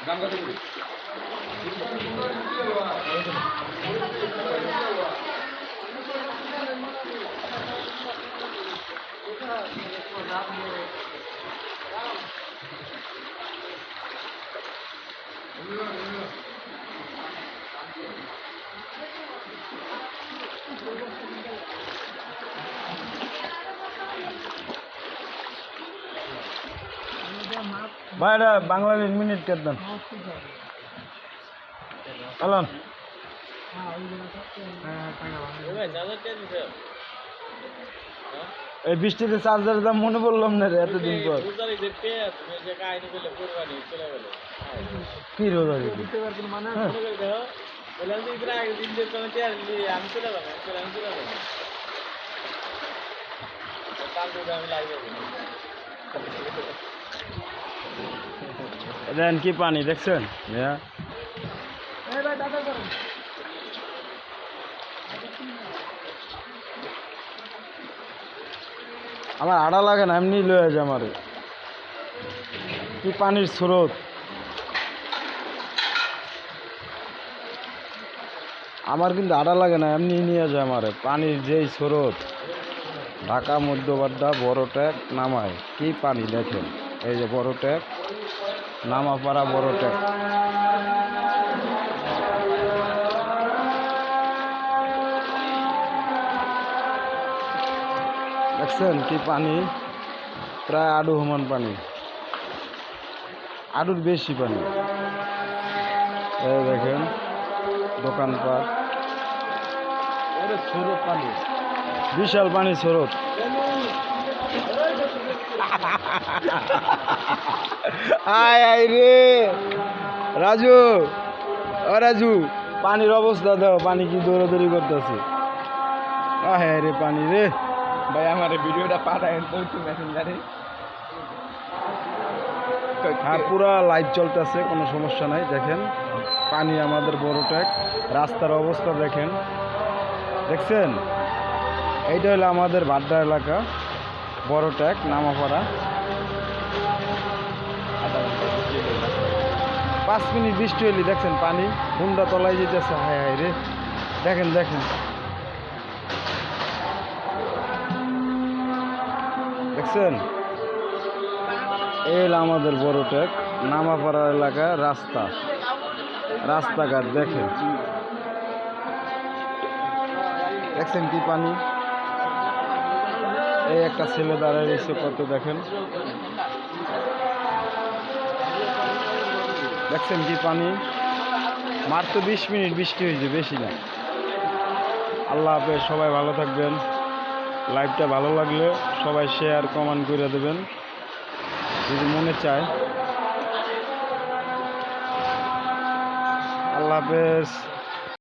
দাম কত করে? ভাই এটা বাংলাদেশ মিনিট কেট দেন চালান। এই বৃষ্টিতে চার্জারের দাম মনে পড়লাম না রে এতদিন পর। কি রোজারি দেন কি পানি দেখছেন? আমার আড়া লাগে না, এমনি লয়ে যায় আমার। কি পানির স্রোত! আমার কিন্তু আড়া লাগে না, এমনি নিয়ে যায় আমার পানির যেই স্রোত। ঢাকা মধ্যবাড্ডা বড় ট্যাক নামায় কি পানি দেখেন। এই যে বড় ট্যাক, নামাপাড়া বড় ট্যাক। দেখছেন কি পানি? প্রায় আডু সমান পানি, আডুর বেশি পানি। এই দেখেন দোকানপাট, স্রোত পানি, বিশাল পানি স্রোত। আয় আয় রে রাজু, ও রাজু, পানির অবস্থা দাও, পানি কি দৌড়াদৌড়ি করতেছে। আয় রে পানি রে। ভাই আমার ভিডিওটা পাঠায়েন তো একটু মেসেঞ্জারে। হ্যাঁ পুরা লাইভ চলতেছে, কোনো সমস্যা নাই। দেখেন পানি আমাদের বড় ট্যাক, রাস্তার অবস্থা দেখেন, দেখছেন? এইটা হলো আমাদের বাড্ডা এলাকা, বড় ট্যাক নামাপাড়া। 5 মিনিট বৃষ্টি হইলি দেখছেন পানি হুন্ডা তলায় যেতেছে। হায় হায় রে, দেখেন দেখেন দেখছেন? এই হলো আমাদের বড় ট্যাক নামাপাড়া এলাকা। রাস্তাঘাট দেখেন, দেখছেন কি পানি? এই একটা ছেলে দাঁড়ায় রয়েছে কত, দেখেন দেখছেন কি পানি? মাত্র 20 মিনিট বৃষ্টি হয়েছে, বেশি না। আল্লাহ হাফেজ, সবাই ভালো থাকবেন। লাইভটা ভালো লাগলে সবাই শেয়ার কমেন্ট করে দেবেন যদি মনে চায়। আল্লাহ হাফেজ।